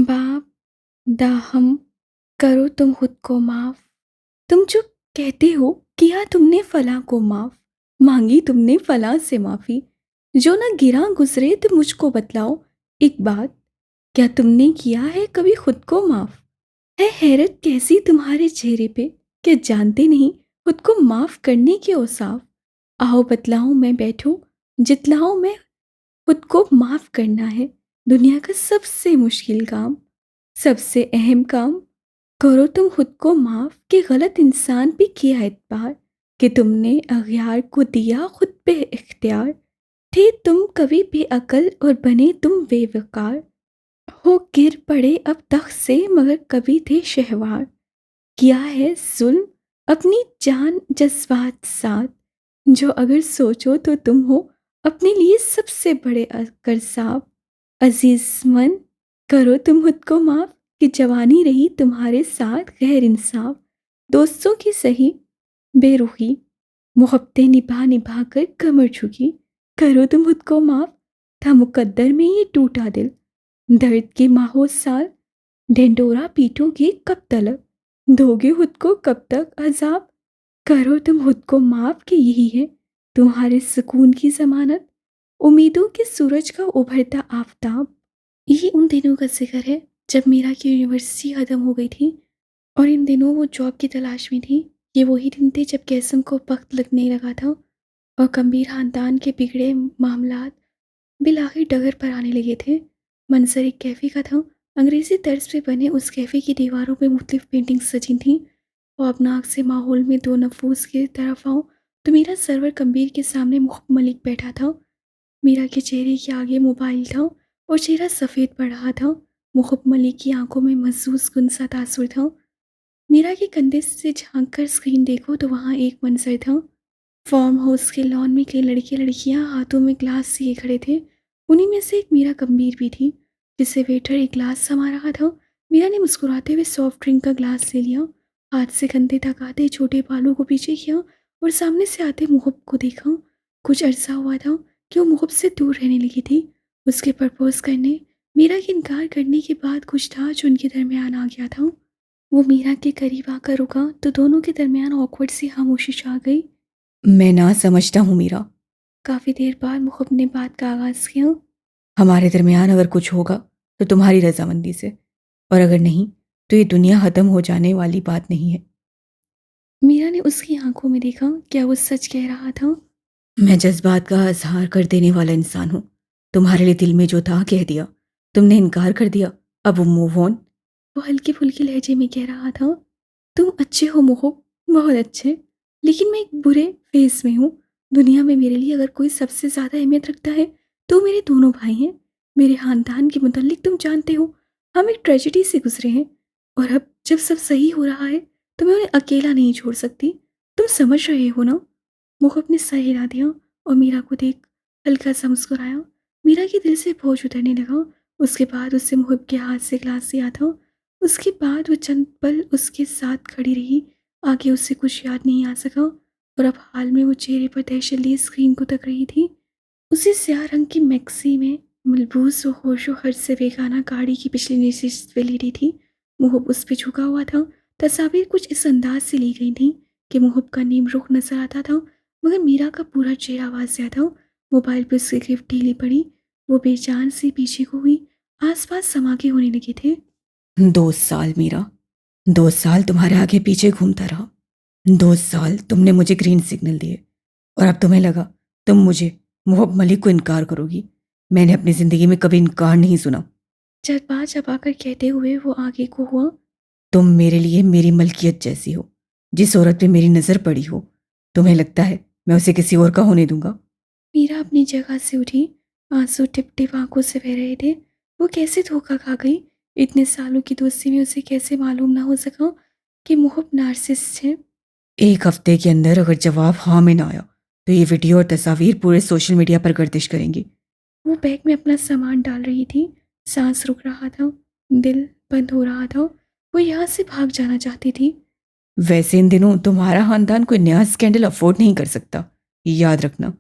बाप दाहम करो तुम खुद को माफ। तुम जो कहते हो किया तुमने फलां को माफ, मांगी तुमने फलां से माफी। जो ना गिरा गुजरे तो मुझको बतलाओ एक बात, क्या तुमने किया है कभी खुद को माफ? है हैरत कैसी तुम्हारे चेहरे पे, क्या जानते नहीं खुद को माफ करने के औसाफ। आओ बतलाऊं मैं बैठूं, जितलाऊं मैं, खुद को माफ करना है दुनिया का सबसे मुश्किल काम, सबसे अहम काम। करो तुम खुद को माफ कि गलत इंसान पे किया एतबार, कि तुमने अगयार को दिया खुद पे इख्तियार। थे तुम कभी बेअकल और बने तुम बेवकार, हो गिर पड़े अब तख्त से मगर कभी थे शहवार। किया है जुल्म अपनी जान जज्बात साथ, जो अगर सोचो तो तुम हो अपने लिए सबसे बड़े करसाब। अजीज मन करो तुम खुद को माफ कि जवानी रही तुम्हारे साथ गैर इंसाफ। दोस्तों की सही बेरुखी, मोहब्बतें निभा निभा कर कमर झुकी। करो तुम खुद को माफ, था मुकद्दर में ये टूटा दिल। दर्द के माहो साल ढिंडोरा पीटोगे कब तलक, दोगे खुद को कब तक अजाब। करो तुम खुद को माफ कि यही है तुम्हारे सुकून की जमानत, उम्मीदों के सूरज का उभरता आफताब। यही उन दिनों का जिक्र है जब मीरा की यूनिवर्सिटी ख़त्म हो गई थी और इन दिनों वो जॉब की तलाश में थी। ये वही दिन थे जब कैसम को वक्त लगने लगा था और गंभीर खानदान के बिगड़े मामलात बिलाखिर डगर पर आने लगे थे। मंजर एक कैफ़े का था। अंग्रेज़ी तर्ज पे बने उस कैफ़े की दीवारों पे मुख्तलिफ पेंटिंग्स सजी थीं। ख्वाबनाक से माहौल में दो नफूस की तरफ आऊँ तो मेरा सरवर कबीर के सामने मुहब मलिक बैठा था। मीरा के चेहरे के आगे मोबाइल था और चेहरा सफ़ेद पड़ रहा था। मुहब मलिक की आंखों में महसूस गुनसा तासुर था। मीरा के कंधे से झांक कर स्क्रीन देखो तो वहाँ एक मंजर था। फार्म हाउस के लॉन में कई लड़के लड़कियां हाथों में ग्लास लिए खड़े थे। उन्हीं में से एक मीरा गंभीर भी थी, जिसे वेटर एक ग्लास समा रहा था। मीरा ने मुस्कुराते हुए सॉफ्ट ड्रिंक का ग्लास ले लिया, हाथ से कंधे तक आते छोटे बालों को पीछे किया और सामने से आते मुहब को देखा। कुछ अरसा हुआ था कि वो मुहब से दूर रहने लगी थी। उसके प्रपोज करने, मीरा के इनकार करने के बाद कुछ था जो उनके दरमियान आ गया था। वो मीरा के करीब आकर रुका तो दोनों के दरमियान ऑकवर्ड सी खामोशी छा गई। मैं ना समझता हूँ मीरा। काफ़ी देर बाद मुखब ने बात का आगाज़ किया। हमारे दरमियान अगर कुछ होगा तो तुम्हारी रजामंदी से, और अगर नहीं तो ये दुनिया ख़त्म हो जाने वाली बात नहीं है। मीरा ने उसकी आंखों में देखा, क्या वो सच कह रहा था? मैं जज्बात का इजहार कर देने वाला इंसान हूँ। तुम्हारे लिए दिल में जो था कह दिया, तुमने इनकार कर दिया, अब वो मूव ऑन। वो हल्की फुल्की लहजे में कह रहा था। तुम अच्छे हो मुहब, बहुत अच्छे, लेकिन मैं एक बुरे फेस में हूँ। दुनिया में मेरे लिए अगर कोई सबसे ज़्यादा अहमियत रखता है तो मेरे दोनों भाई हैं। मेरे खानदान के मुतल्लिक तुम जानते हो, हम एक ट्रेजिडी से गुजरे हैं और अब जब सब सही हो रहा है तो मैं उन्हें अकेला नहीं छोड़ सकती। तुम समझ रहे हो ना? मुहब ने सर हिला दिया और मीरा को देख हल्का सा मुस्कुराया। मीरा के दिल से बोझ उतरने लगा। उसके बाद उससे मुहब के हाथ से ग्लास लिया था। उसके बाद वो चंद पल उसके साथ खड़ी रही। आगे उससे कुछ याद नहीं आ सका और अब हाल में वो चेहरे पर दहशत लिए स्क्रीन को तक रही थी। उसी स्याह रंग की मैक्सी में मलबूस व होशो हर्ष से बेगाना गाड़ी की पिछली नशिस्त पे लेटी थी। मुहब उस पे झुका हुआ था। तस्वीर कुछ इस अंदाज से ली गई थी कि मुहब का नीम रुख नजर आता था, मगर मीरा का पूरा चेहरा वाज़िया था। मोबाइल पर उसकी गिफ्ट ढीली पड़ी। वो बेजान से पीछे को हुई। आसपास समाके होने लगे थे। 2 साल मीरा, 2 साल तुम्हारे आगे पीछे घूमता रहा। 2 साल तुमने मुझे ग्रीन सिग्नल दिए और अब तुम्हें लगा तुम मुझे, मोहब मलिक को इनकार करोगी। मैंने अपनी ज़िंदगी में कभी इनकार नहीं सुना। चरपा चपाकर कहते हुए वो आगे को हुआ। तुम मेरे लिए मेरी मलकियत जैसी हो। जिस औरत पे मेरी नज़र पड़ी हो, तुम्हें लगता है मैं उसे किसी और का होने दूंगा? मीरा अपनी जगह से उठी। आंसू टिप टिप आंखों से बह रहे थे। वो कैसे धोखा खा गई? इतने सालों की दोस्ती में उसे कैसे मालूम ना हो सका कि मुहब नार्सिसिस्ट है। एक हफ्ते के अंदर अगर जवाब हाँ में ना आया तो ये वीडियो और तस्वीर पूरे सोशल मीडिया पर गर्दिश करेंगी। वो बैग में अपना सामान डाल रही थी। सांस रुक रहा था, दिल बंद हो रहा था। वो यहाँ से भाग जाना चाहती थी। वैसे इन दिनों तुम्हारा खानदान कोई नया स्कैंडल अफोर्ड नहीं कर सकता, ये याद रखना।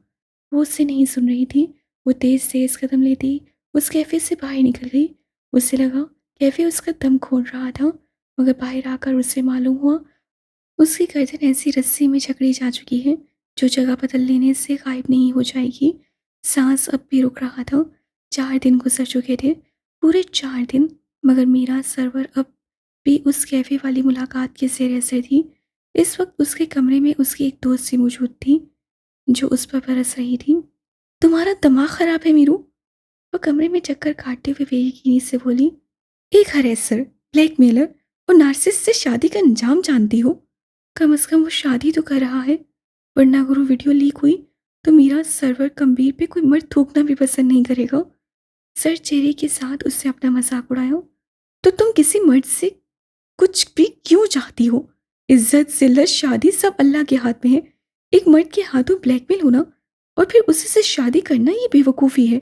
वो उससे नहीं सुन रही थी। वो तेज तेज कदम लेती उस कैफे से बाहर निकल गई। उसे लगा कैफ़े उसका दम घोंट रहा था, मगर बाहर आकर उसे मालूम हुआ उसकी गर्दन ऐसी रस्सी में जकड़ी जा चुकी है जो जगह बदल लेने से गायब नहीं हो जाएगी। सांस अब भी रुक रहा था। 4 दिन गुजर चुके थे, पूरे 4 दिन, मगर मीरा सरवर अब भी उस कैफ़े वाली मुलाकात के ज़ेर असर थी। इस वक्त उसके कमरे में उसकी एक दोस्त सी मौजूद थी जो उस पर बरस रही थी। तुम्हारा दिमाग खराब है मीरू? वो कमरे में चक्कर काटते हुए बेयकीनी से बोली। एक हरेसर, ब्लैकमेलर और नार्सिसिस्ट से शादी का अंजाम जानती हो? कम से कम वो शादी तो कर रहा है, वरना अगर वो वीडियो लीक हुई तो मीरा सरवर कमबीर पे कोई मर्द थूकना भी पसंद नहीं करेगा। सर चेहरे के साथ उससे अपना मजाक उड़ाया। तो तुम किसी मर्द से कुछ भी क्यों चाहती हो? इज्जत, जिल्लत, शादी सब अल्लाह के हाथ में है। एक मर्द के हाथों ब्लैकमेल होना और फिर उसी से शादी करना, ये बेवकूफ़ी है।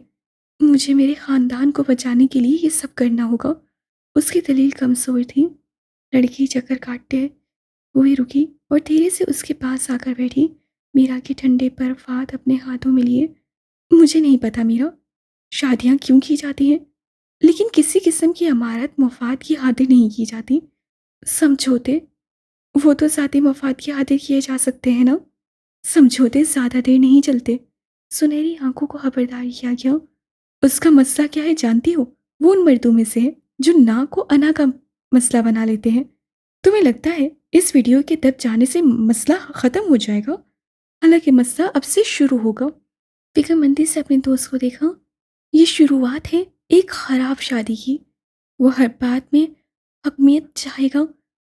मुझे मेरे खानदान को बचाने के लिए ये सब करना होगा। उसकी दलील कमजोर थी। लड़की चक्कर काटते हुए रुकी और धीरे से उसके पास आकर बैठी। मीरा के ठंडे बर्फ हाथ अपने हाथों में लिए। मुझे नहीं पता मीरा, शादियां क्यों की जाती हैं, लेकिन किसी किस्म की अमारत मफाद की खातिर नहीं की जाती। समझौते, वो तो ज़ाती मफाद की खातिर किए जा सकते हैं ना। समझौते ज़्यादा देर नहीं चलते। सुनहरी आंखों को खबरदार किया गया। उसका मसला क्या है जानती हो? वो उन मर्दों में से है जो ना को अना का मसला बना लेते हैं। तुम्हें लगता है इस वीडियो के दब जाने से मसला ख़त्म हो जाएगा? हालांकि मसला अब से शुरू होगा। फिक्रमंदी से अपने दोस्त को देखा। ये शुरुआत है एक ख़राब शादी की। वो हर बात में हकमियत चाहेगा।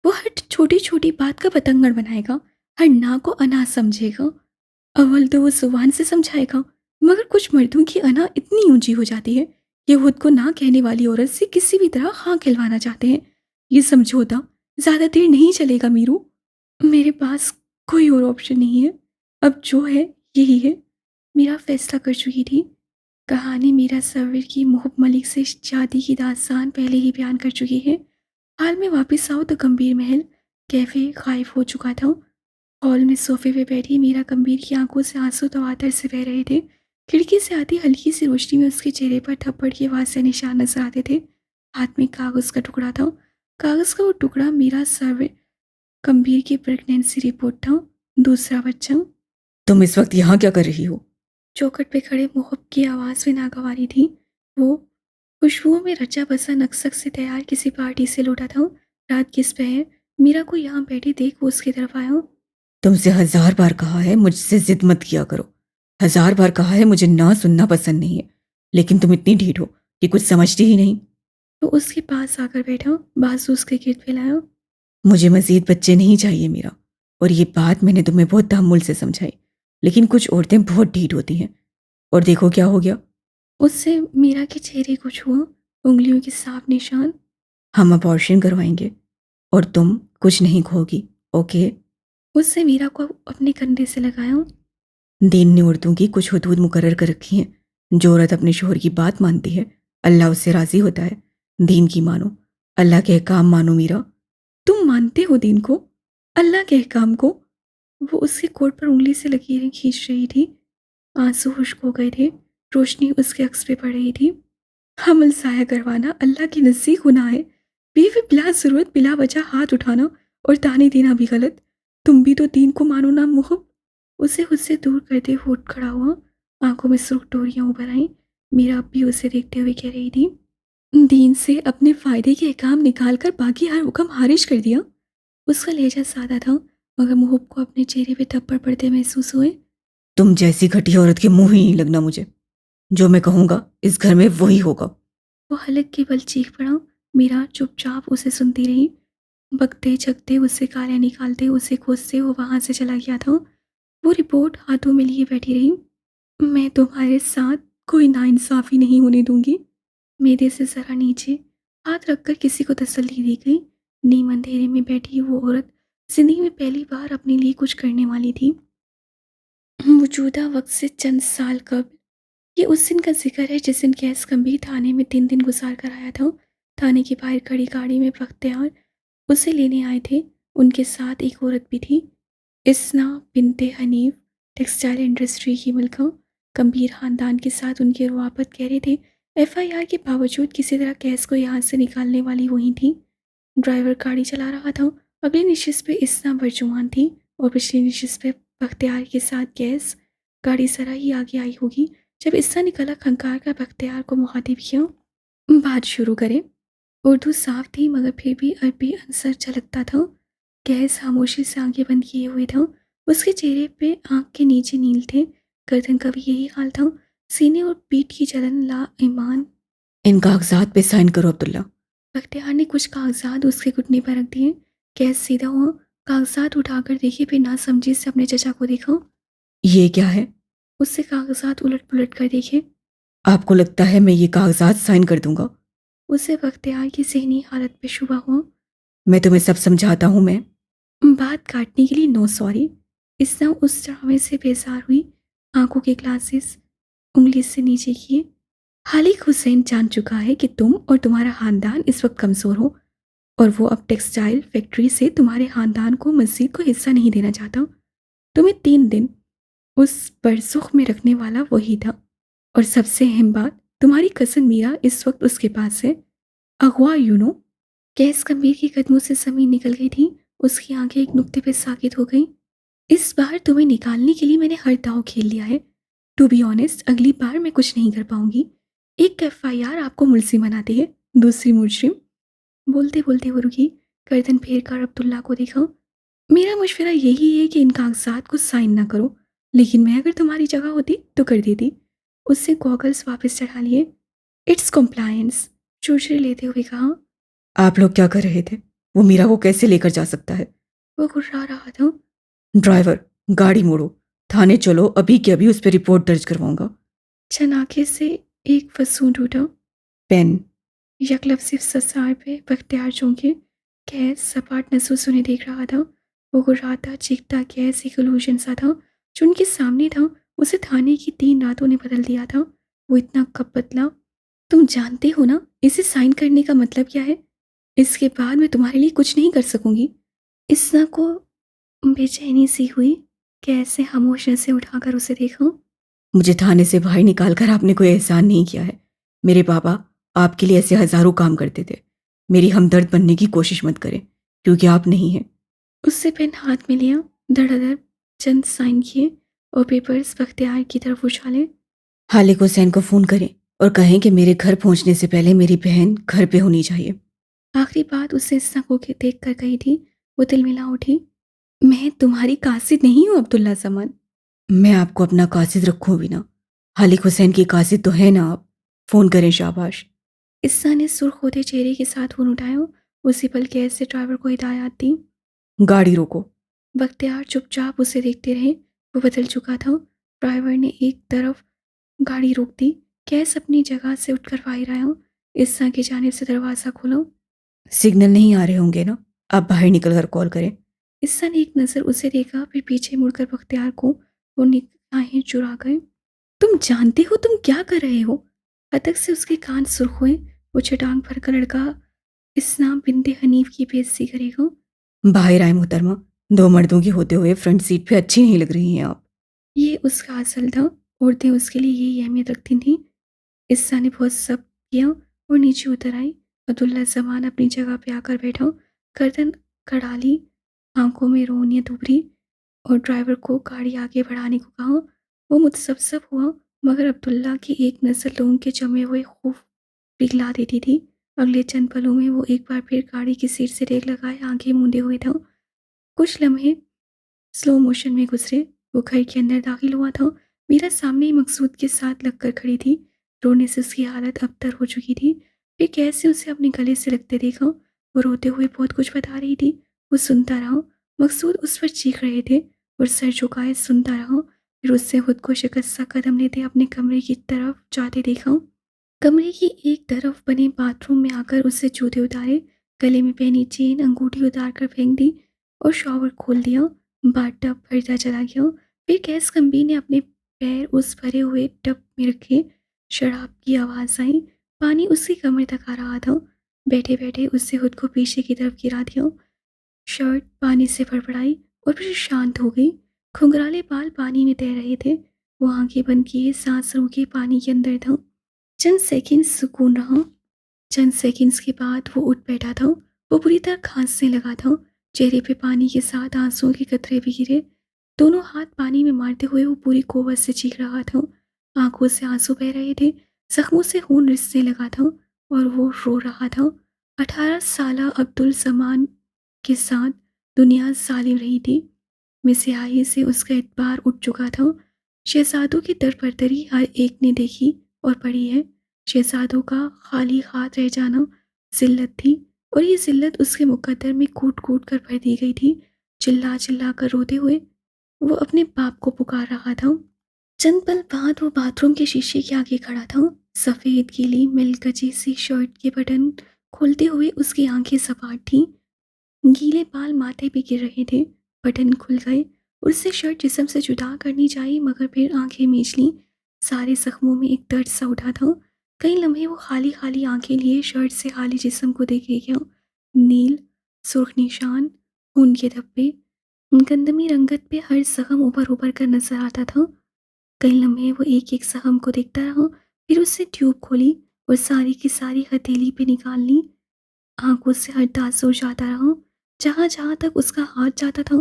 वो हर छोटी छोटी बात का बतंगड़ बनाएगा। हर ना को अना समझेगा। अव्वल तो वो जुबान से समझाएगा, मगर कुछ मर्दों की अना इतनी ऊंची हो जाती है कि खुद को ना कहने वाली औरत से किसी भी तरह हाँ खिलवाना चाहते हैं। ये समझौता ज़्यादा देर नहीं चलेगा मीरू। मेरे पास कोई और ऑप्शन नहीं है। अब जो है यही है। मेरा फैसला कर चुकी थी। कहानी मीरा सवीर की मोहब्बत मलिक से शादी की दास्तान पहले ही बयान कर चुकी है। हाल में वापस आओ तो गंभीर महल कैफे गायब हो चुका था। हॉल में सोफे पे बैठी मीरा गंभीर की आंखों से आंसू तवातर से बह रहे थे। खिड़की से आती हल्की सी रोशनी में उसके चेहरे पर थप्पड़ के वासे निशान नजर आते थे। हाथ में कागज का टुकड़ा था। कागज का वो टुकड़ा मीरा सर्वे गंभीर की प्रेगनेंसी रिपोर्ट था। दूसरा बच्चा। तुम इस वक्त यहाँ क्या कर रही हो? चौखट पे खड़े मोहब की आवाज़ में नागवारी थी। वो खुशबुओं में रचा बसा नक्सक से तैयार किसी पार्टी से लौटा था। रात की पहर मीरा को यहाँ बैठी देख वो उसकी तरफ आया। तुमसे 1000 बार कहा है मुझसे जिद मत किया करो। 1000 बार कहा है मुझे ना सुनना पसंद नहीं है, लेकिन तुम इतनी ढीठ हो कि कुछ समझती ही नहीं। वो उसके पास आकर बैठा, बाजू उसके गिर्द फैलाया। मुझे मजीद बच्चे नहीं चाहिए मीरा, और ये बात मैंने तुम्हें बहुत तहम्मुल से समझाई, लेकिन कुछ औरतें बहुत ढीठ होती हैं। और देखो क्या हो गया। उससे मीरा के चेहरे को छुआ, उंगलियों के साफ निशान। हम अबॉर्शन करवाएंगे और तुम कुछ नहीं खोगी, ओके? उससे मीरा को अपने कंधे से लगाया। दीन ने औरतों की कुछ हदूद मुकर्रर कर रखी हैं। जो औरत अपने शोहर की बात मानती है, अल्लाह उससे राज़ी होता है। दीन की मानो, अल्लाह के अहकाम मानो मीरा। तुम मानते हो दीन को, अल्लाह के अहकाम को? वो उसके कोट पर उंगली से लकीरें खींच रही थी। आंसू खुश्क हो गए थे। रोशनी उसके अक्स पे पड़ रही थी। हमल साया करवाना अल्लाह के नज़दीक गुनाह है। बेवजह बिला ज़रूरत बिला वजह हाथ उठाना और ताने देना भी गलत। तुम भी तो दीन को मानो ना मुहब। उसे खुद से दूर करते हुए उठ खड़ा हुआ। आंखों में सुर्ख डोरियां उभर आईं। मीरा अब भी उसे देखते हुए कह रही थी, दीन से अपने फ़ायदे के अहकाम निकाल कर बाकी हर हुक्म खारिज कर दिया। उसका लहजा सादा था, मगर मुहब को अपने चेहरे पे थप्पड़ पड़ते महसूस हुए। तुम जैसी घटिया औरत के मुंह ही नहीं लगना मुझे। जो मैं कहूँगा इस घर में वही होगा। वो हलक के बल चीख पड़ा। मीरा चुपचाप उसे सुनती रही। बकते झकते उससे गालियाँ निकालते उसे कोसते वो वहाँ से चला गया था। वो रिपोर्ट हाथों में लिए बैठी रही। मैं तुम्हारे साथ कोई नाइंसाफ़ी नहीं होने दूंगी। मेरे से ज़रा नीचे हाथ रखकर किसी को तसल्ली दी गई। नीम अंधेरे में बैठी वो औरत जिंदगी में पहली बार अपने लिए कुछ करने वाली थी। मौजूदा वक्त से चंद साल कबल, ये उस दिन का जिक्र है जिस दिन गैस गंभीर थाने में 3 दिन गुजार कर आया था। थाने के बाहर खड़ी गाड़ी में बख्तियार उसे लेने आए थे। उनके साथ एक औरत भी थी, इसना बिनते हनीफ, टेक्सटाइल इंडस्ट्री की मलका। गंभीर खानदान के साथ उनके रवाबत गहरे थे, FIR کے باوجود کسی طرح کیس کو یہاں سے نکالنے والی وہی تھی۔ ڈرائیور گاڑی چلا رہا تھا۔ اگلی نشست پہ اسنا برجمان تھی اور پچھلی نشست پہ بختیار کے ساتھ کیس۔ گاڑی ذرا ہی آگے آئی ہوگی جب اسنا نکلا کھنکار کا بختیار کو مخاطب کیا۔ بات شروع کریں۔ اردو صاف تھی مگر پھر بھی عربی عنصر جھلکتا تھا۔ کیس خاموشی سے آنکھیں بند کیے ہوئے تھا۔ اس کے چہرے پہ آنکھ کے نیچے نیل تھے، گردن کا بھی یہی حال تھا، سینے اور پیٹھ کی جلن لا ایمان۔ ان کاغذات پہ سائن کرو عبداللہ۔ بختیار نے کچھ کاغذات اس کے گھٹنے پر رکھ دیے۔ کیس سیدھا ہوا، کاغذات اٹھا کر دیکھے، پھر نہ سمجھی سے اپنے چچا کو دیکھا۔ یہ کیا ہے؟ اس سے کاغذات الٹ پلٹ کر دیکھے۔ آپ کو لگتا ہے میں یہ کاغذات سائن کر دوں گا؟ اسے بختیار کی ذہنی حالت پہ شبہ ہوا۔ میں تمہیں سب سمجھاتا ہوں۔ میں بات کاٹنے کے لیے نو سوری۔ اسنا اس ڈرامے سے بیزار ہوئی، آنکھوں کے گلاسز انگلی سے نیچے کیے۔ خالق حسین جان چکا ہے کہ تم اور تمہارا خاندان اس وقت کمزور ہو، اور وہ اب ٹیکسٹائل فیکٹری سے تمہارے خاندان کو مزید کوئی حصہ نہیں دینا چاہتا۔ تمہیں 3 دن اس برزخ میں رکھنے والا وہی تھا، اور سب سے اہم بات، تمہاری کزن میرا اس وقت اس کے پاس ہے۔ اغوا یونو۔ کیس کمبیر کے قدموں سے زمین نکل گئی تھی، اس کی آنکھیں ایک نقطے پہ ساکت ہو گئیں۔ اس بار تمہیں نکالنے کے لیے میں نے ہر داؤ کھیل لیا ہے۔ ٹو بی آنیسٹ، اگلی بار میں کچھ نہیں کر پاؤں گی۔ ایک FIR آپ کو ملزم بناتی ہے، دوسری مجرم۔ بولتے بولتے وہ رکی، گردن پھیر کر عبداللہ کو دیکھا۔ میرا مشورہ یہی ہے کہ ان کاغذات کو سائن نہ کرو، لیکن میں اگر تمہاری جگہ ہوتی تو کر دیتی۔ اس سے گوگلز واپس چڑھا لیے۔ اٹس کمپلائنس، چوچرے لیتے ہوئے کہا۔ آپ لوگ کیا کر رہے تھے؟ وہ میرا کو کیسے لے کر جا سکتا ہے؟ وہ گھرا رہا تھا۔ ڈرائیور، گاڑی موڑو، تھانے چلو، ابھی کے ابھی اس پہ رپورٹ درج کرواؤں گا۔ چھناکے سے ایک وسوں ٹوٹا۔ پین۔ یک لفظ سسار پہ بختیار چونکے۔ کیس سپاٹ نسوں سے انہیں دیکھ رہا تھا۔ وہ گھراتا چیختا کیس ایک الوژن سا تھا جو ان کے سامنے تھا۔ اسے تھانے کی 3 راتوں نے بدل دیا تھا۔ وہ اتنا کب بدلا؟ تم جانتے ہو نا اسے سائن کرنے کا مطلب کیا ہے؟ اس کے بعد میں تمہارے لیے کچھ نہیں کر سکوں گی۔ اسنا کو بے چینی سی ہوئی۔ کیسے خاموش سے اٹھا کر اسے دیکھا۔ مجھے تھانے سے باہر نکال کر آپ نے کوئی احسان نہیں کیا ہے۔ میرے بابا آپ کے لیے ایسے ہزاروں کام کرتے تھے۔ میری ہمدرد بننے کی کوشش مت کریں، کیونکہ آپ نہیں ہیں۔ اس سے پین ہاتھ میں لیا، دھڑا دھڑ چند سائن کیے اور پیپرز بختیار کی طرف اچھالے۔ خالق حسین کو فون کریں اور کہیں کہ میرے گھر پہنچنے سے پہلے میری بہن گھر پہ ہونی چاہیے۔ آخری بات اسے اسنا کو دیکھ کر کہی تھی۔ وہ دل ملا اٹھی۔ میں تمہاری قاصد نہیں ہوں عبداللہ زمان۔ میں آپ کو اپنا قاصد رکھوں بھی نا۔ خالق حسین کی قاصد تو ہے نا آپ۔ فون کریں شاباش۔ اسنا نے سرخ ہوتے چہرے کے ساتھ فون اٹھایا۔ اسی پل کیس سے ڈرائیور کو ہدایات دی۔ گاڑی روکو۔ بختیار چپ چاپ اسے دیکھتے رہے۔ وہ بدل چکا تھا۔ ڈرائیور نے ایک طرف گاڑی روک دی۔ کیس اپنی جگہ سے اٹھ کر باہر آیا۔ اسنا کی جانب سے دروازہ کھولا۔ سگنل نہیں آ رہے ہوں گے نا، آپ باہر نکل کر کال کریں۔ اسنا نے ایک نظر اسے دیکھا، پھر پیچھے مڑ کر بختیار کو وہ نگاہیں چرا گئے۔ تم جانتے ہو تم کیا کر رہے ہو؟ ہتک سے اس کے کان سرخ ہوئے۔ وہ چٹان بھر کا لڑکا اسنا بنت حنیف کی بےعزتی کرے گا۔ باہر آئے محترمہ، 2 مردوں کے ہوتے ہوئے فرنٹ سیٹ پہ اچھی نہیں لگ رہی ہیں آپ۔ یہ اس کا اصل تھا، عورتیں اس کے لیے یہی اہمیت رکھتی تھیں۔ اسنا نے بہت سب کیا اور نیچے اتر آئی۔ عبداللہ زمان اپنی جگہ پہ آ کر بیٹھا، گردن کڑا لی، آنکھوں میں رونیت ابھری، اور ڈرائیور کو گاڑی آگے بڑھانے کو کہا۔ وہ متصفصف ہوا، مگر عبداللہ کی ایک نظر لوگوں کے جمے ہوئے خوف پگھلا دیتی تھی۔ اگلے چند پلوں میں وہ ایک بار پھر گاڑی کی سیٹ سے ریگ لگائے آنکھیں موندے ہوئے تھا۔ کچھ لمحے سلو موشن میں گزرے۔ وہ گھر کے اندر داخل ہوا تھا۔ میرا سامنے ہی مقصود کے ساتھ لگ کر کھڑی تھی۔ رونے سے اس کی حالت ابتر ہو چکی تھی۔ پھر کیسے اسے اپنے گلے سے لگتے دیکھا۔ وہ روتے ہوئے بہت کچھ بتا رہی تھی۔ وہ سنتا رہا۔ مقصود اس پر چیخ رہے تھے اور سر جھکائے سنتا رہا۔ پھر اس سے خود کو شکستہ قدم لیتے اپنے کمرے کی طرف جاتے دیکھا۔ کمرے کی ایک طرف بنے باتھ روم میں آ کر اس سے جوتے اتارے، گلے میں پہنی چین انگوٹھی اتار کر پھینک دی اور شاور کھول دیا۔ باتھ ٹب بھرتا چلا گیا۔ پھر کیس کمبی نے اپنے پیر اس بھرے ہوئے ٹب میں رکھے۔ شراب کی آواز آئی۔ پانی اس کی کمر تک آ رہا تھا۔ بیٹھے بیٹھے اس سے خود کو پیچھے کی طرف گرا دیا۔ شرٹ پانی سے بڑبڑائی اور پھر شانت ہو گئی۔ کھنگرالے بال پانی میں تیر رہے تھے۔ وہ آنکھیں بند کیے سانس روکے پانی کے اندر تھا۔ चंद सेकंड सुकून रहा। चंद सेकंड्स के बाद वो उठ बैठा था। वो बुरी तरह खांसने लगा था। चेहरे पे पानी के साथ आंसुओं के कतरे भी गिरे। दोनों हाथ पानी में मारते हुए वो पूरी कुव्वत से चीख रहा था। आंखों से आंसू बह रहे थे। जख्मों से खून रिसने लगा था और वो रो रहा था। 18 साला अब्दुल जमान के साथ दुनिया जालिम रही थी। मिसिहाई से उसका एतबार उठ चुका था। शहजादों की दरबरदरी हर एक ने देखी और पढ़ी है। शहजादों का खाली हाथ रह जाना ज़िल्लत थी, और ये ज़िल्लत उसके मुकद्दर में कूट कूट कर भर दी गई थी। चिल्ला चिल्ला कर रोते हुए वो अपने बाप को पुकार रहा था। चंद पल बाद वो बाथरूम के शीशे के आगे खड़ा था। सफ़ेद गीली मिलकची सी शर्ट के बटन खोलते हुए उसकी आंखें सपाट थीं। गीले बाल माथे पे गिर रहे थे। बटन खुल गए। उससे शर्ट जिस्म से जुदा करनी चाहिए, मगर फिर आंखें मीच लीं। सारे जख्मों में एक दर्द सा उठा था। कई लम्हे वो खाली खाली आंखें लिए शर्ट से खाली जिस्म को देखे गया। नील, सुर्ख निशान, खून के धब्बे, गंदमी रंगत पे हर जख्म उभर उभर कर नजर आता था। कई लम्हे वो एक एक जख्म को देखता रहा। फिर उससे ट्यूब खोली और सारी की सारी हथेली पे निकाल ली। आंखों से हर तासुर जाता रहा। जहाँ जहाँ तक उसका हाथ जाता था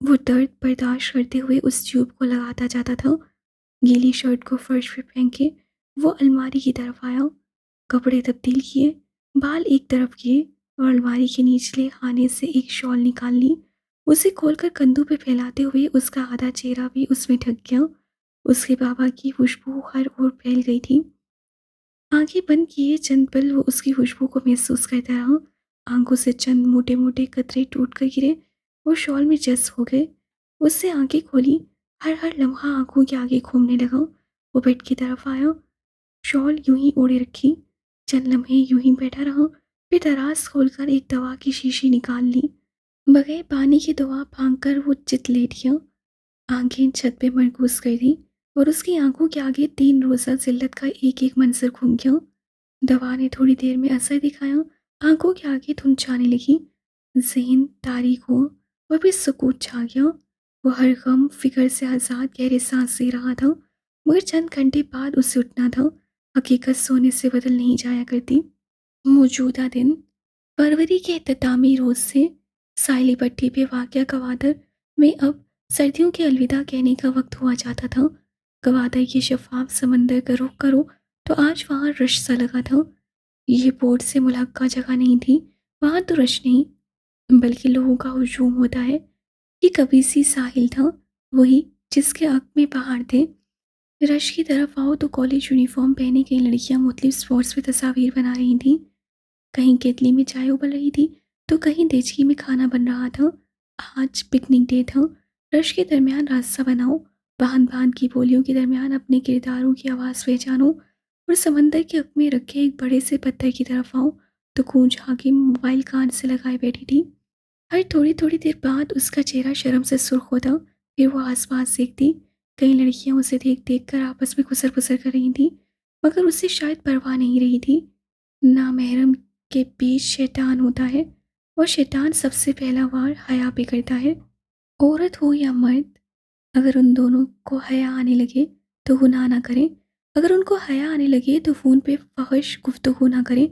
वो दर्द बर्दाश्त करते हुए उस ट्यूब को लगाता जाता था। गीली शर्ट को फर्श पे फेंक के वो अलमारी की तरफ आया। कपड़े तब्दील किए, बाल एक तरफ किए और अलमारी के निचले खाने से एक शॉल निकाल ली। उसे खोलकर कंधों पे फैलाते हुए उसका आधा चेहरा भी उसमें ढक गया। उसके बाबा की खुशबू हर ओर फैल गई थी। आंखें बंद किए चंद पल वो उसकी खुशबू को महसूस करता रहा। आंखों से चंद मोटे मोटे कतरे टूट कर गिरे और शॉल में जज्ब हो गए। उससे आंखें खोली। हर हर लम्हा आंखों के आगे घूमने लगा। वो बेड की तरफ आया, शॉल यूं ही ओढ़े रखी। चंद लम्हे यूं ही बैठा रहा। फिर दराज खोलकर एक दवा की शीशी निकाल ली। बगैर पानी की दवा फांक कर वो चित लेट गया। आंखें छत पे मरकूज कर दी और उसकी आंखों के आगे 3 रोज़ा जिल्लत का एक एक मंजर घूम गया। दवा ने थोड़ी देर में असर दिखाया। आंखों के आगे धुंध छाने लगी। ज़हन तारीक हुआ और फिर सुकूत छा गया। वो हर गम फिक्र से आज़ाद गहरे सांस ले रहा था, मगर चंद घंटे बाद उसे उठना था। हकीकत सोने से बदल नहीं जाया करती। मौजूदा दिन फरवरी के इख्तितामी रोज़ से साइली पट्टी पे वाक़या गवादर में अब सर्दियों के अलविदा कहने का वक्त हुआ जाता था। गवादर के शफ़ाफ़ समंदर का रुख करो तो आज वहाँ रश सा लगा था। ये बोर्ड से मुलहक्का जगह नहीं थी। वहाँ तो रश नहीं, बल्कि लोगों का हुजूम होता है। ये कभी सी साहिल था, वही जिसके हक में पहाड़ थे। रश की तरफ आओ तो कॉलेज यूनिफॉर्म पहने कई लड़कियां मुख्तलिफ स्पॉट्स पे तस्वीर बना रही थीं। कहीं केतली में चाय उबल रही थी तो कहीं देचकी में खाना बन रहा था। आज पिकनिक डे था। रश के दरमियान रास्ता बनाओ, बांध बांध की बोलियों के दरमियान अपने किरदारों की आवाज़ पहचानो और समंदर के हक में रखे एक बड़े से पत्थर की तरफ आओ तो कूंज हाकिम मोबाइल कान से लगाए बैठी थी। हर थोड़ी थोड़ी देर बाद उसका चेहरा शर्म से सुर्ख होता। फिर वो आसपास देखती। कई लड़कियां उसे देख देख कर आपस में खुसर फुसर कर रही थीं, मगर उसे शायद परवाह नहीं रही थी। नामहरम के बीच शैतान होता है और शैतान सबसे पहला वार हया पे करता है। औरत हो या मर्द, अगर उन दोनों को हया आने लगे तो गुनाह ना करें। अगर उनको हया आने लगे तो फ़ोन पे फहश गुफ्तगू ना करें।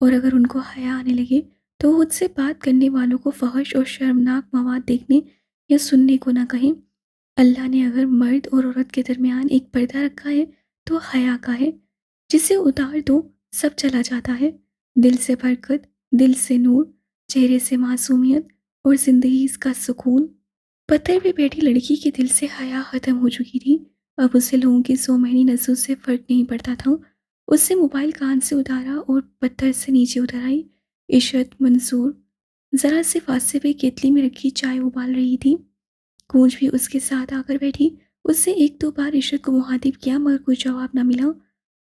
और अगर उनको हया आने लगे तो खुद से बात करने वालों को फहश और शर्मनाक मवाद देखने या सुनने को ना कहें। अल्लाह ने अगर मर्द और औरत के दरमियान एक पर्दा रखा है तो हया का है। जिसे उतार दो सब चला जाता है। दिल से बरकत, दिल से नूर, चेहरे से मासूमियत और ज़िंदगी का सुकून। पत्थर पे बैठी लड़की के दिल से हया ख़त्म हो चुकी थी। अब उसे लोगों की सोमहनी नज़रों से फ़र्क नहीं पड़ता था। उससे मोबाइल कान से उतारा और पत्थर से नीचे उतर आई। इशरत मंसूर ज़रा से फासले पे केतली में रखी चाय उबाल रही थी। कूंज भी उसके साथ आकर बैठी। उससे एक दो बार इशरत को मुखातिब किया, मगर कोई जवाब ना मिला।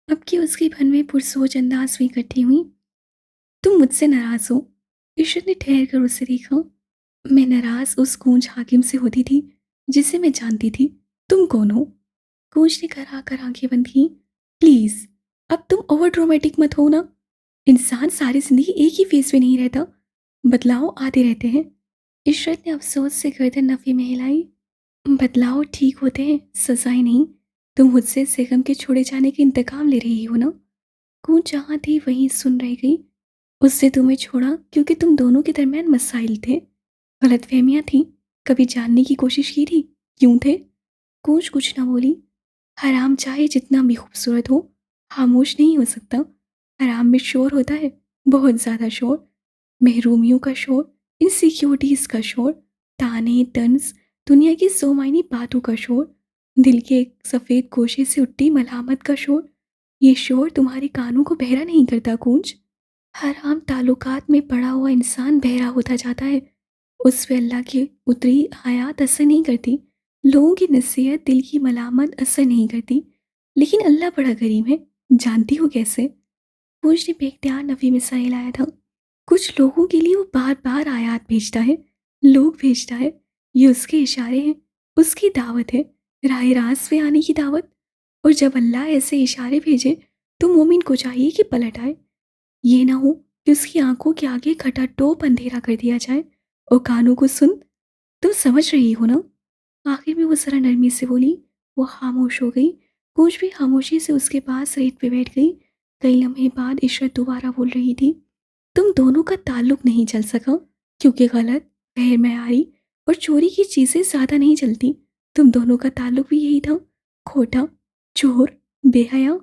अब कि उसकी भन में पुरसोच अंदाज में इकट्ठी हुई। तुम मुझसे नाराज़ हो? इशरत ने ठहर कर उसे देखा। मैं नाराज़ उस कूंज हाकिम से होती थी जिसे मैं जानती थी। तुम कौन हो? कूंज ने कर आकर आंखें बंद की। प्लीज़, अब तुम ओवर ड्रामेटिक मत हो ना। इंसान सारी जिंदगी एक ही फेस पे नहीं रहता, बदलाव आते रहते हैं। इशरत ने अफसोस से गर्दन नफ़ी में हिलाई। बदलाव ठीक होते हैं, सजाएं नहीं। तुम मुझसे सेगम के छोड़े जाने के इंतकाम ले रही हो ना? कूंज जहाँ थी वहीं सुन रह गई। उसने तुम्हें छोड़ा क्योंकि तुम दोनों के दरमियान मसाइल थे, गलतफहमियां थी। कभी जानने की कोशिश की थी क्यों थे? कूंज कुछ ना बोली। हराम चाहे जितना भी खूबसूरत हो, खामोश नहीं हो सकता। हराम में शोर होता है, बहुत ज़्यादा शोर। महरूमियों का शोर, इनसिक्योरिटीज़ का शोर, ताने तंज, दुनिया की सौ मायनी बातों का शोर, दिल के एक सफ़ेद गोशे से उठती मलामत का शोर। ये शोर तुम्हारे कानों को बहरा नहीं करता कूंज। हराम ताल्लुकात में पड़ा हुआ इंसान बहरा होता जाता है। उस पे अल्लाह की उतरी आयात असर नहीं करती। लोगों की नसीहत, दिल की मलामत असर नहीं करती। लेकिन अल्लाह बड़ा करीम है। जानती हो कैसे? कूंज ने बेख्तियार नफी में सही लाया था। कुछ लोगों के लिए वो बार बार आयात भेजता है, लोग भेजता है। ये उसके इशारे हैं, उसकी दावत है, राह रास्त पे आने की दावत। और जब अल्लाह ऐसे इशारे भेजे तो मोमिन को चाहिए कि पलट आए। ये ना हो कि उसकी आंखों के आगे खटाटोप अंधेरा कर दिया जाए। और कानों को सुन, तुम समझ रही हो ना? आखिर में वो जरा नरमी से बोली। वो खामोश हो गई। कूंज भी खामोशी से उसके पास रेत पे बैठ गई। कई लम्हे बाद इशरत दोबारा बोल रही थी। तुम दोनों का ताल्लुक नहीं चल सका क्योंकि गलत, गैर मयारी और चोरी की चीज़ें ज़्यादा नहीं चलती। तुम दोनों का ताल्लुक भी यही था, खोटा, चोर, बेहया।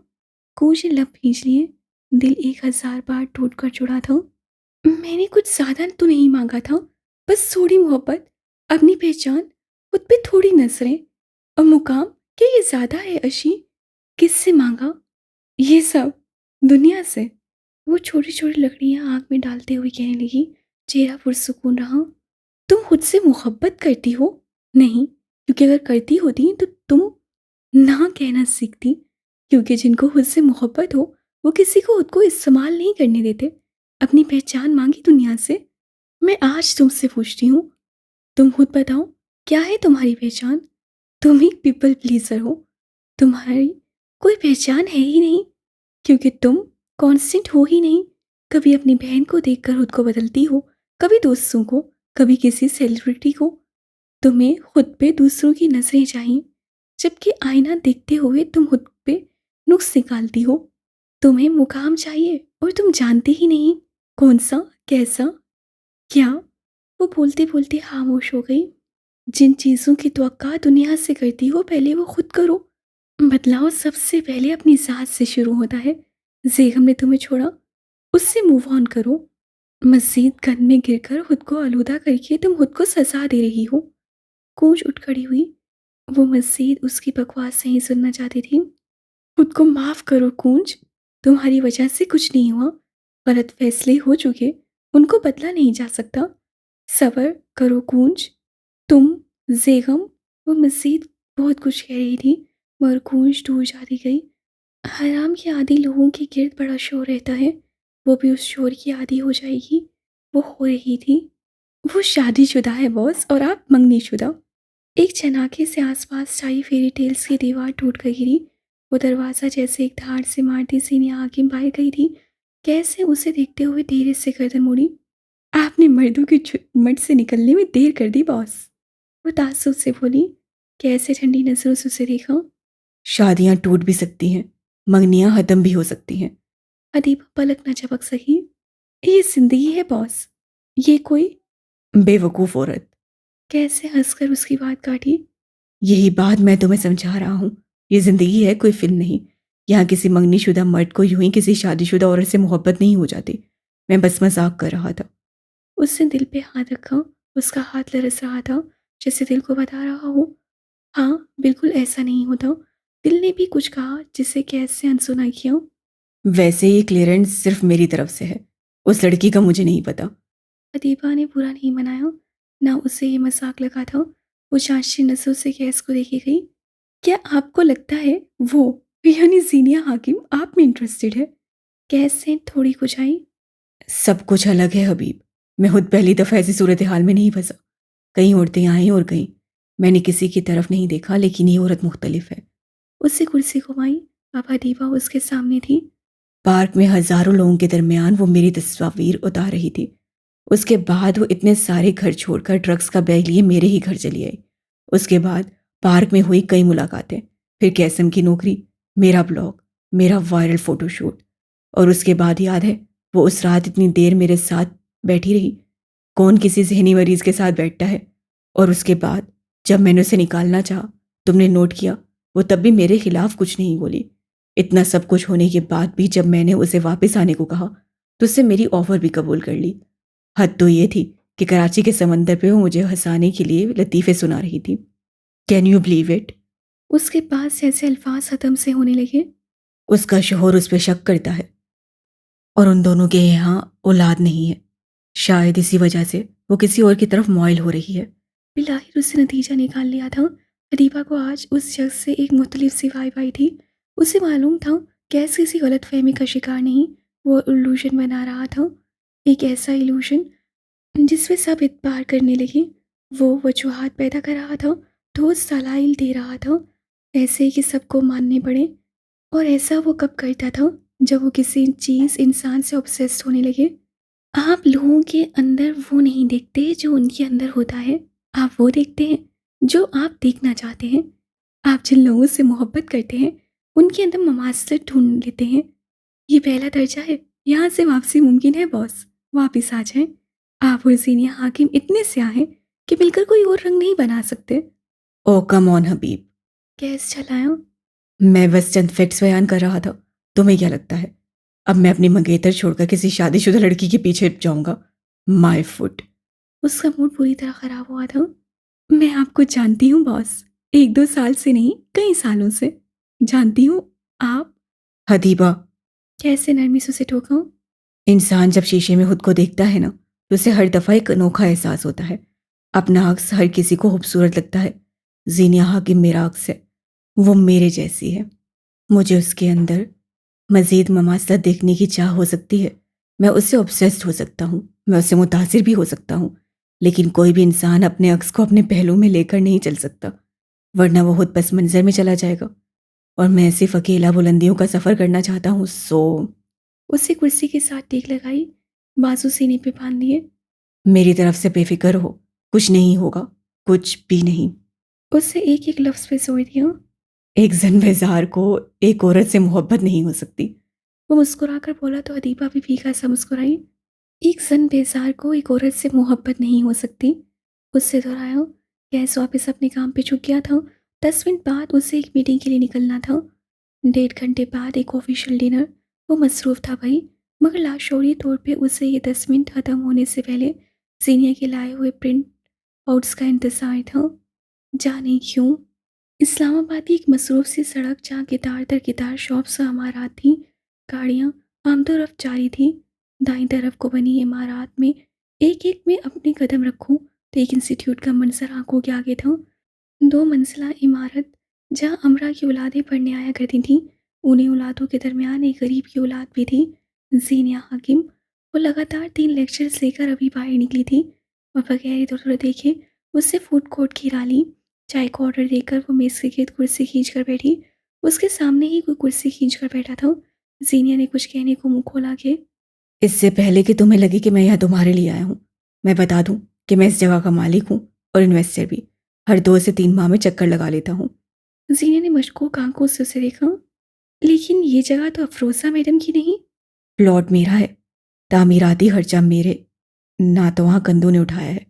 कूंज ने लब खींच लिए। दिल 1000 बार टूट कर जुड़ा था। मैंने कुछ ज़्यादा तो नहीं मांगा था, बस थोड़ी मोहब्बत, अपनी पहचान, खुद पे थोड़ी नजरें और मुकाम। क्या ये ज़्यादा है अशी? किससे मांगा ये सब? दुनिया से। वो छोटी छोटी लकड़ियां आंख में डालते हुए कहने लगी। चेहरा पुरसुकून रहा। तुम खुद से मोहब्बत करती हो? नहीं, क्योंकि अगर करती होती तो तुम ना कहना सीखती। क्योंकि जिनको खुद से मोहब्बत हो वो किसी को खुद को इस्तेमाल नहीं करने देते। अपनी पहचान मांगी दुनिया से। मैं आज तुमसे पूछती हूँ, तुम खुद बताओ, क्या है तुम्हारी पहचान? तुम एक पीपल प्लीजर हो। तुम्हारी कोई पहचान है ही नहीं, क्योंकि तुम कांस्टेंट हो ही नहीं। कभी अपनी बहन को देखकर खुद को बदलती हो, कभी दोस्तों को, कभी किसी सेलिब्रिटी को। तुम्हें खुद पे दूसरों की नजरें चाहिए, जबकि आईना देखते हुए तुम खुद पे नुक्स निकालती हो। तुम्हें मुकाम चाहिए और तुम जानती ही नहीं कौन सा, कैसा, क्या। वो बोलते बोलते खामोश हो गई। जिन चीज़ों की तवक्का दुनिया से करती हो पहले वो खुद करो। बदलाव सबसे पहले अपनी ज़ात से शुरू होता है। जेगम ने तुम्हें छोड़ा, उससे मूव ऑन करो। मस्जिद गंद में गिरकर खुद को आलूदा करके तुम खुद को सजा दे रही हो। कूंज उठ खड़ी हुई। वो मस्जिद उसकी बकवास नहीं सुनना चाहती थी। खुद को माफ़ करो कूंज, तुम्हारी वजह से कुछ नहीं हुआ। गलत फैसले हो चुके, उनको बदला नहीं जा सकता। सब्र करो कूंज। तुम, जेगम। वो मज़ीद बहुत कुछ कह रही थी मगर कूंज दूर जाती गई। हराम के आदी लोगों के गिर्द बड़ा शोर रहता है। वो भी उस शोर की आदी हो जाएगी। वो हो रही थी। वो शादीशुदा है बॉस और आप मंगनीशुदा। एक झनाके से आसपास छाई फेरी टेल्स की दीवार टूट कर गिरी। वो दरवाज़ा जैसे एक धार से मारती सीनिया हाकिम बाहर गई थी। कैसे उसे देखते हुए धीरे से गर्दन मुड़ी। आपने मर्दों की झुरमुट से निकलने में देर कर दी बॉस। वो ताज्जुब से बोली। कैसे ठंडी नजरों से उसे देखा। शादियां टूट भी सकती हैं, मंगनियां खत्म भी हो सकती हैं। अदीबा पलक न झपक सकी। ये जिंदगी है बॉस, ये कोई। बेवकूफ़ औरत। कैसे हंसकर उसकी बात काटी। यही बात मैं तुम्हें समझा रहा हूँ। ये ज़िंदगी है, कोई फिल्म नहीं। यहाँ किसी मंगनीशुदा मर्द को यूं ही किसी शादीशुदा औरत से मोहब्बत नहीं हो जाती। मैं बस मजाक कर रहा था। उसने दिल पे हाथ रखा। उसका हाथ लरस रहा था, जैसे दिल को बता रहा हो, हाँ बिल्कुल ऐसा नहीं होता। दिल ने भी कुछ कहा जिसे कैसे अनसुना किया। वैसे ये क्लियरेंस सिर्फ मेरी तरफ से है, उस लड़की का मुझे नहीं पता। अदीबा ने बुरा नहीं मनाया, ना उसे ये मजाक लगा था। वो चांची नजरों से गैस को देखी गई। क्या आपको लगता है वो, यानी जीनिया हाकिम, आप में इंटरेस्टेड है? कैसे थोड़ी कुछ आई। सब कुछ अलग है हबीब। मैं खुद पहली दफ़ा ऐसी सूरत हाल में नहीं फंसा। कई औरतें आई और गईं। मैंने किसी की तरफ नहीं देखा, लेकिन ये औरत मुख्तलिफ है। उससे कुर्सी घुमाई। अब अदीबा उसके सामने थी। पार्क में हजारों लोगों के दरमियान वो मेरी तस्वीर उतार रही थी। उसके बाद वो इतने सारे घर छोड़कर ड्रग्स का बैग लिए मेरे ही घर चली आई। उसके बाद पार्क में हुई कई मुलाकातें, پھر کیسم کی نوکری، میرا بلاگ، میرا وائرل فوٹو شوٹ، اور اس کے بعد یاد ہے وہ اس رات اتنی دیر میرے ساتھ بیٹھی رہی. کون کسی ذہنی مریض کے ساتھ بیٹھتا ہے؟ اور اس کے بعد جب میں نے اسے نکالنا چاہا، تم نے نوٹ کیا وہ تب بھی میرے خلاف کچھ نہیں بولی. اتنا سب کچھ ہونے کے بعد بھی جب میں نے اسے واپس آنے کو کہا تو اس سے میری آفر بھی قبول کر لی. حد تو یہ تھی کہ کراچی کے سمندر پہ وہ مجھے ہنسانے کے لیے لطیفے سنا رہی تھی. Can you believe it? اس کے پاس ایسے الفاظ ختم سے ہونے لگے. اس کا شوہر اس پہ شک کرتا ہے اور ان دونوں کے یہاں اولاد نہیں ہے. شاید اسی وجہ سے وہ کسی اور کی طرف مائل ہو رہی ہے. بلاخر اس سے نتیجہ نکال لیا تھا. ادیبہ کو آج اس شخص سے ایک مختلف سی وائب آئی تھی. اسے معلوم تھا کیسے کسی غلط فہمی کا شکار نہیں. وہ الوژن بنا رہا تھا، ایک ایسا الوژن جس پہ سب اعتبار کرنے لگے. وہ وجوہات پیدا کر رہا تھا، ٹھوس دلائل دے رہا تھا، ایسے کہ سب کو ماننے پڑے. اور ایسا وہ کب کرتا تھا؟ جب وہ کسی چیز انسان سے obsessed ہونے لگے. آپ لوگوں کے اندر وہ نہیں دیکھتے جو ان کے اندر ہوتا ہے، آپ وہ دیکھتے ہیں جو آپ دیکھنا چاہتے ہیں. آپ جن لوگوں سے محبت کرتے ہیں ان کے اندر مماثلت ڈھونڈ لیتے ہیں. یہ پہلا درجہ ہے، یہاں سے واپسی ممکن ہے باس. واپس آ جائیں. آپ اور زینیہ حاکم اتنے سیاہ ہیں کہ مل کر کوئی اور رنگ نہیں بنا سکتے. او کم آن حبیب، کیس چلایا؟ میں بس چند فیکٹس بیان کر رہا تھا. تمہیں کیا لگتا ہے اب میں اپنی منگیتر چھوڑ کر کسی شادی شدہ لڑکی کے پیچھے جاؤں گا؟ مائی فٹ. اس کا موڈ پوری طرح خراب ہوا تھا. میں آپ کو جانتی ہوں باس، 1-2 سال سے نہیں، کئی سالوں سے جانتی ہوں. آپ حدیبہ، کیسے نرمی سے اسے ٹوکا. انسان جب شیشے میں خود کو دیکھتا ہے نا تو اسے ہر دفعہ ایک انوکھا احساس ہوتا ہے. اپنا عکس ہر کسی کو خوبصورت لگتا ہے. زینیہ حاکم میرا عکس ہے، وہ میرے جیسی ہے. مجھے اس کے اندر مزید مماثلت دیکھنے کی چاہ ہو سکتی ہے. میں اس سے obsessed ہو سکتا ہوں، میں اس سے متاثر بھی ہو سکتا ہوں، لیکن کوئی بھی انسان اپنے عکس کو اپنے پہلو میں لے کر نہیں چل سکتا، ورنہ وہ خود پس منظر میں چلا جائے گا. اور میں صرف اکیلا بلندیوں کا سفر کرنا چاہتا ہوں. اسے کرسی کے ساتھ ٹیک لگائی، بازو سینے پہ باندھ دیے. میری طرف سے بے فکر ہو، کچھ نہیں ہوگا، کچھ بھی نہیں. اس سے ایک ایک لفظ پہ زور دیا. ایک زن بیزار کو ایک عورت سے محبت نہیں ہو سکتی. وہ مسکرا کر بولا تو ادیبہ بھی پھیکا سا مسکرائی. ایک زن بیزار کو ایک عورت سے محبت نہیں ہو سکتی. اس سے دہرایا. گیس واپس اپنے کام پہ جھک گیا تھا. 10 منٹ بعد اسے ایک میٹنگ کے لیے نکلنا تھا. 1.5 گھنٹے بعد ایک آفیشیل ڈنر. وہ مصروف تھا بھائی، مگر لاشعوری طور پہ اسے یہ 10 منٹ ختم ہونے سے پہلے زینیہ کے لائے ہوئے پرنٹ آؤٹس کا انتظار تھا. جانے کیوں اسلام آباد کی ایک مصروف سی سڑک جہاں قطار در قطار شاپس و عمارات تھیں، گاڑیاں آمد و رفت جاری تھی. دائیں طرف کو بنی عمارات میں ایک ایک میں اپنے قدم رکھوں تو ایک انسٹیٹیوٹ کا منظر آنکھوں کے آگے تھا. 2 منزلہ عمارت جہاں امرا کی اولادیں پڑھنے آیا کرتی تھیں. انہیں اولادوں کے درمیان ایک غریب کی اولاد بھی تھی، زینیہ حاکم. وہ لگاتار 3 لیکچرز لے کر ابھی باہر نکلی تھی اور بغیر ادھر ادھر دیکھے اس سے فوڈ کورٹ کی راہ لی. چائے کا آرڈر دے کر وہ میز کے گرد کرسی کھینچ کر بیٹھی. اس کے سامنے ہی کوئی کرسی کھینچ کر بیٹھا تھا. زینیہ نے کچھ کہنے کو منہ کھولا کہ اس سے پہلے کہ تمہیں لگے کہ میں یہاں تمہارے لیے آیا ہوں، میں بتا دوں کہ میں اس جگہ کا مالک ہوں اور انویسٹر بھی. ہر 2 سے 3 ماہ میں چکر لگا لیتا ہوں. زینیہ نے مشکوک آنکھوں سے اسے دیکھا. لیکن یہ جگہ تو افروزہ میڈم کی نہیں. پلاٹ میرا ہے، تعمیراتی خرچہ میرے، نہ تو وہاں کندو نے اٹھایا ہے.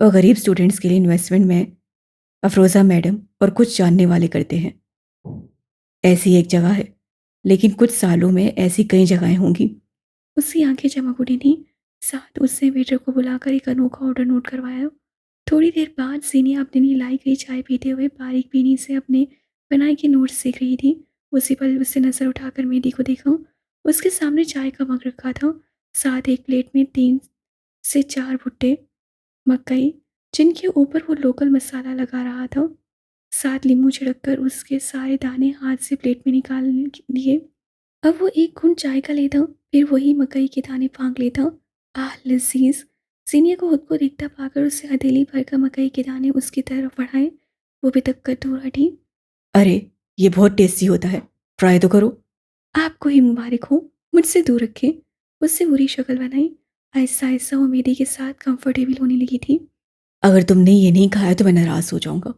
اور غریب سٹوڈنٹس کے لیے انویسٹمنٹ میں افروزہ میڈم اور کچھ جاننے والے کرتے ہیں. ایسی ایک جگہ ہے، لیکن کچھ سالوں میں ایسی کئی جگہیں ہوں گی. اس کی آنکھیں چمک اٹھی تھیں. ساتھ اس نے ویٹر کو بلا کر ایک انوکھا آرڈر نوٹ کروایا. تھوڑی دیر بعد زینیہ اپنے لیے لائی گئی چائے پیتے ہوئے باریک بینی سے اپنے بنائے کے نوٹس دیکھ رہی تھی. اسی پل اس سے نظر اٹھا کر مہدی کو دیکھا. اس کے سامنے چائے کا مگ رکھا تھا، ساتھ ایک پلیٹ میں 3 سے 4 بھٹے مکئی جن کے اوپر وہ لوکل مسالہ لگا رہا تھا. ساتھ لیموں چھڑک کر اس کے سارے دانے ہاتھ سے پلیٹ میں نکال لیے. اب وہ ایک گھونٹ چائے کا لیتا، پھر وہی مکئی کے دانے پھانک لیتا. آہ لذیذ. زینیہ کو خود کو دیکھتا پا کر اس سے ہتھیلی بھر کر مکئی کے دانے اس کی طرف بڑھائے. وہ بھی تک کر دور ہٹی. ارے یہ بہت ٹیسٹی ہوتا ہے، ٹرائی تو کرو. آپ کو ہی مبارک ہو، مجھ سے دور رکھے. اس سے بری شکل بنائی. آہستہ آہستہ وہ میدی کے ساتھ کمفرٹیبل ہونے لگی تھی. اگر تم نے یہ نہیں کھایا تو میں ناراض ہو جاؤں گا.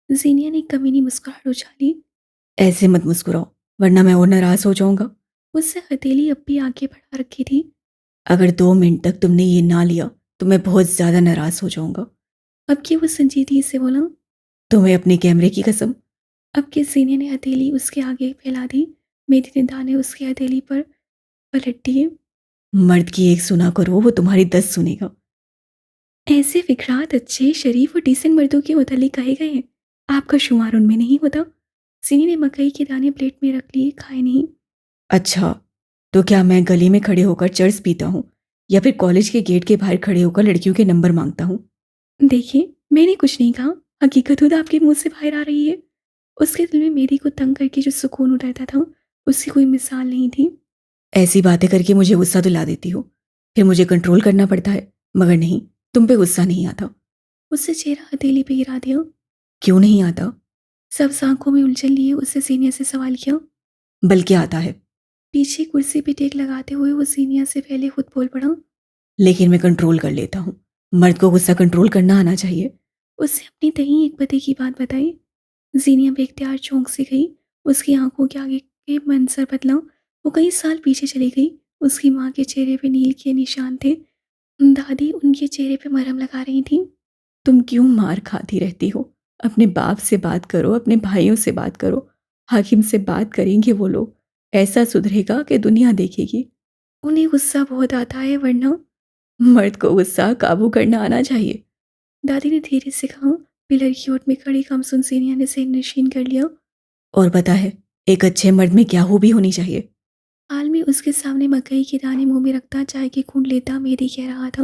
زینیہ نے ایک کمینی مسکراہٹ اچھالی. ایسے مت مسکراؤ ورنہ میں اور ناراض ہو جاؤں گا. اس سے ہتھیلی اب بھی آگے بڑھا رکھی تھی. اگر 2 منٹ تک تم نے یہ نہ لیا تو میں بہت زیادہ ناراض ہو جاؤں گا. اب کہ وہ سنجیدگی سے بولا. تمہیں اپنے کیمرے کی قسم. اب کے سینے نے ہتھیلی اس کے آگے پھیلا دی. میری ندا نے اس کی ہتھیلی پر پلٹ دیے. مرد کی ایک سنا کرو وہ تمہاری 10 سنے گا. ایسے فکرات اچھے شریف اور ڈیسنٹ مردوں کے متعلق کہے گئے ہیں. آپ کا شمار ان میں نہیں ہوتا. سینی نے مکئی کے دانے پلیٹ میں رکھ لیے. کھائے نہیں. اچھا تو کیا میں گلی میں کھڑے ہو کر چرس پیتا ہوں یا پھر کالج کے گیٹ کے باہر کھڑے ہو کر لڑکیوں کے نمبر مانگتا ہوں؟ دیکھیے میں نے کچھ نہیں کہا. حقیقت خود آپ کے منہ سے باہر آ رہی ہے. اس کے دل میں میری کو تنگ کر کے جو سکون اٹھاتا تھا اس کی کوئی مثال نہیں تھی. ایسی باتیں کر کے مجھے غصہ دلا دیتی ہو. پھر مجھے کنٹرول کرنا پڑتا ہے مگر نہیں تم پہ غصہ نہیں آتا. اس سے چہرہ ہتھیلی پہ گرا دیا. کیوں نہیں آتا؟ سب آنکھوں میں الجھن لیے اس سے سینیا سے سوال کیا. بلکہ آتا ہے. پیچھے کرسی پہ ٹیک لگاتے ہوئے وہ سینیا سے پہلے خود بول پڑا. لیکن میں کنٹرول کر لیتا ہوں. مرد کو غصہ کنٹرول کرنا آنا چاہیے. اس سے اپنی تہیں ایک پتے کی بات بتائی. زینیا بے اختیار چونک سی گئی. اس کی آنکھوں کے آگے کے منظر بدلا. وہ کئی سال پیچھے چلی گئی. اس کی ماں کے چہرے پہ نیل کے نشان تھے. دادی ان کے چہرے پہ مرہم لگا رہی تھیں. تم کیوں مار کھاتی رہتی ہو؟ اپنے باپ سے بات کرو، اپنے بھائیوں سے بات کرو. حاکم سے بات کریں گے وہ لوگ. ایسا سدھرے گا کہ دنیا دیکھے گی. انہیں غصہ بہت آتا ہے ورنہ. مرد کو غصہ قابو کرنا آنا چاہیے. دادی نے دھیرے سے کہا. پلر کی اوٹ میں کھڑی کمسن سینیا نے ذہن نشین کر لیا. اور پتہ ہے ایک اچھے مرد میں کیا خوبی ہونی چاہیے؟ حال میں اس کے سامنے مکئی کے دانے منہ میں رکھتا چائے کی گھونٹ لیتا میری کہہ رہا تھا.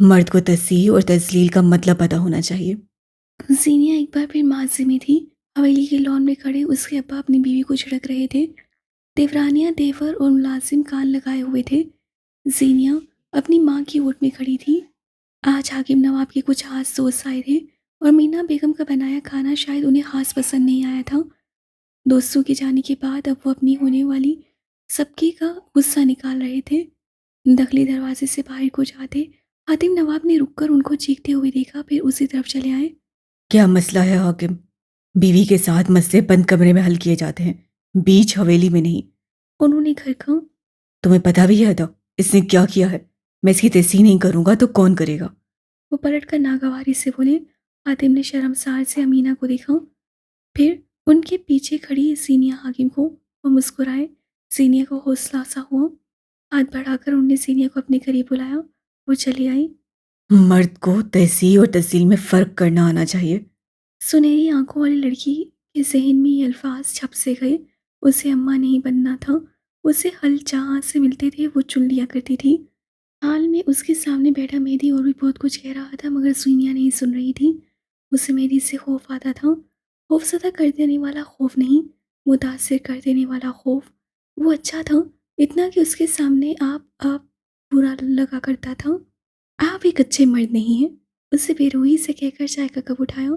مرد کو تصحیح اور تذلیل کا مطلب پتہ ہونا چاہیے. زینیا ایک بار پھر معذی میں تھی. حویلی کے لان میں کھڑے اس کے ابا اپنی بیوی کو جھڑک رہے تھے. دیورانیہ دیور اور ملازم کان لگائے ہوئے تھے. زینیا اپنی ماں کی اوٹ میں کھڑی تھی. آج حاکم نواب کے کچھ خاص دوست آئے تھے اور مینا بیگم کا بنایا کھانا شاید انہیں خاص پسند نہیں آیا تھا. دوستوں کے جانے کے بعد اب وہ اپنی ہونے والی سبکی کا غصہ نکال رہے تھے. داخلی دروازے سے باہر کو جاتے حاتم نواب نے رک کر ان کو چیختے ہوئے دیکھا. پھر اسی طرف چلے آئے. کیا مسئلہ ہے حاکم؟ بیوی کے ساتھ مسئلے بند کمرے میں حل کیے جاتے ہیں، بیچ حویلی میں نہیں. انہوں نے گھر کا. تمہیں پتہ بھی ہے تھا اس نے کیا کیا ہے؟ میں اس کی تصحیح نہیں کروں گا تو کون کرے گا؟ وہ پلٹ کر ناگواری سے بولے. حاتم نے شرمسار سے امینہ کو دیکھا. پھر ان کے پیچھے کھڑی زینیا حاکم کو. وہ مسکرائے. زینیا کو حوصلہ سا ہوا. ہاتھ بڑھا کر انہوں نے زینیا کو اپنے قریب بلایا. وہ چلی آئی. مرد کو تصحیح اور تذلیل میں فرق کرنا آنا چاہیے. سنہری آنکھوں والی لڑکی کے ذہن میں یہ الفاظ چھپ سے گئے. اسے اماں نہیں بننا تھا. اسے حل جہاں سے ملتے تھے وہ چن لیا کرتی تھی. حال میں اس کے سامنے بیٹھا مہدی اور بھی بہت کچھ کہہ رہا تھا مگر زینیا نہیں سن رہی تھی. اسے مہدی سے خوف آتا تھا. خوف زدہ کر دینے والا خوف نہیں، متاثر کر دینے والا خوف. وہ اچھا تھا اتنا کہ اس کے سامنے آپ برا لگا کرتا تھا. آپ ایک اچھے مرد نہیں ہیں. اسے بے روحی سے کہہ کر چائے کا کپ اٹھایا.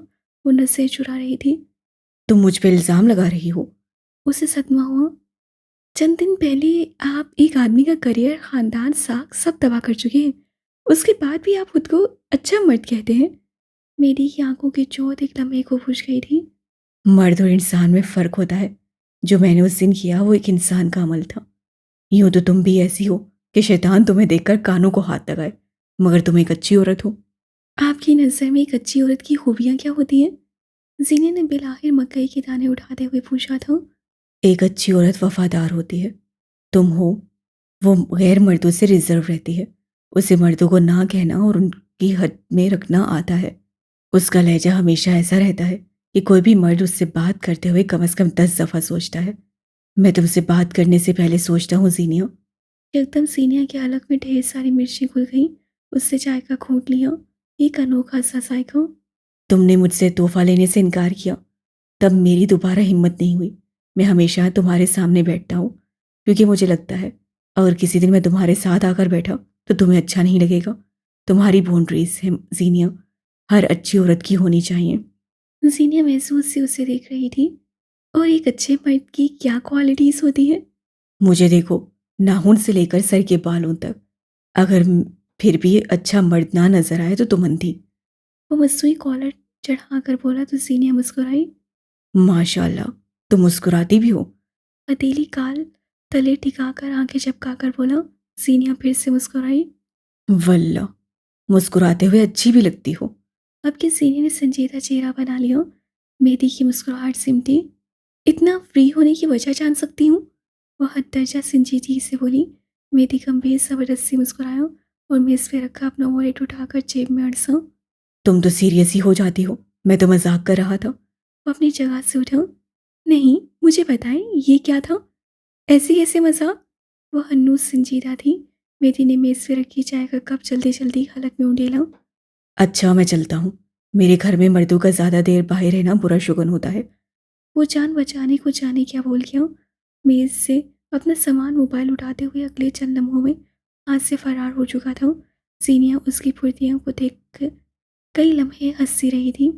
وہ نظریں چرا رہی تھی. تم مجھ پہ الزام لگا رہی ہو. اسے صدمہ ہوا. چند دن پہلے آپ ایک آدمی کا کریئر، خاندان، ساکھ سب تباہ کر چکے ہیں. اس کے بعد بھی آپ خود کو اچھا مرد کہتے ہیں. میری کی آنکھوں کی چوت ایک لمحے کو پھش گئی تھی. مرد اور انسان میں فرق ہوتا ہے. جو میں نے اس دن کیا وہ ایک انسان کا عمل تھا. یوں تو تم بھی ایسی ہو کہ شیطان تمہیں دیکھ کر کانوں کو ہاتھ لگائے مگر تم ایک اچھی عورت ہو. آپ کی نظر میں ایک اچھی عورت کی خوبیاں کیا ہوتی ہیں؟ زینیا نے بالآخر مکئی کے دانے اٹھاتے ہوئے پوچھا تھا. ایک اچھی عورت وفادار ہوتی ہے. تم ہو. وہ غیر مردوں سے ریزرو رہتی ہے. اسے مردوں کو نہ کہنا اور ان کی حد میں رکھنا آتا ہے. اس کا لہجہ ہمیشہ ایسا رہتا ہے کہ کوئی بھی مرد اس سے بات کرتے ہوئے کم از کم 10 دفعہ سوچتا ہے. میں تم سے بات کرنے سے پہلے سوچتا ہوں زینیا. ایک دم زینیا کے حلق میں ڈھیر ساری مرچیں کھل گئیں. اس سے چائے کا گھونٹ لیا. ایک انوکھا سا ذائقہ. تم نے مجھ سے تحفہ لینے سے انکار کیا. تب میری دوبارہ ہمت نہیں ہوئی. میں ہمیشہ تمہارے سامنے بیٹھتا ہوں کیونکہ مجھے لگتا ہے اگر کسی دن میں تمہارے ساتھ آ کر بیٹھا تو تمہیں اچھا نہیں لگے گا. تمہاری باؤنڈریز ہیں زینیا، ہر اچھی عورت کی ہونی چاہیے. زینیا محسوس سے اسے دیکھ رہی تھی. اور ایک اچھے مرد کی کیا کوالٹیز ہوتی ہیں؟ مجھے دیکھو، ناخن سے لے کر سر کے بالوں تک. اگر پھر بھی اچھا مرد نہ نظر آئے تو تم اندھی. وہ مصنوعی کالر چڑھا کر بولا تو زینیا مسکرائی. ماشاء اللہ، تم مسکراتی بھی ہو؟ ہتھیلی کال تلے ٹکا کر آنکھیں چپکا کر بولا۔ زینیا پھر سے مسکرائی۔ واللہ، مسکراتے ہوئے اچھی بھی لگتی ہو۔ اب کہ زینیا نے سنجیدہ چہرہ بنا لیا، مہدی کی مسکراہٹ سمٹی۔ اتنا فری ہونے کی وجہ جان سکتی ہوں؟ وہ حد درجہ سنجیدگی سے بولی۔ مہدی گمبھیر زبردستی مسکرایا اور میز پہ رکھا اپنا والیٹ اٹھا کر جیب میں اڑسا۔ تم تو سیریس ہی ہو جاتی ہو، میں تو مذاق کر رہا تھا۔ وہ اپنی جگہ سے اٹھا۔ نہیں، مجھے بتائیں یہ کیا تھا؟ ایسے کیسے مذاق؟ وہ ہنوز سنجیدہ تھی۔ مہدی نے میز پہ رکھی چائے کا کپ جلدی جلدی حلق میں اونڈیلا۔ اچھا میں چلتا ہوں، میرے گھر میں مردوں کا زیادہ دیر باہر رہنا برا شگن ہوتا ہے۔ وہ جان بچانے کو جانے کیا بول گیا۔ میز سے اپنا سامان موبائل اٹھاتے ہوئے اگلے چند لمحوں میں ہاتھ سے فرار ہو چکا تھا۔ زینیا اس کی پھرتیوں کو دیکھ کر کئی لمحے ہنسی رہی تھی۔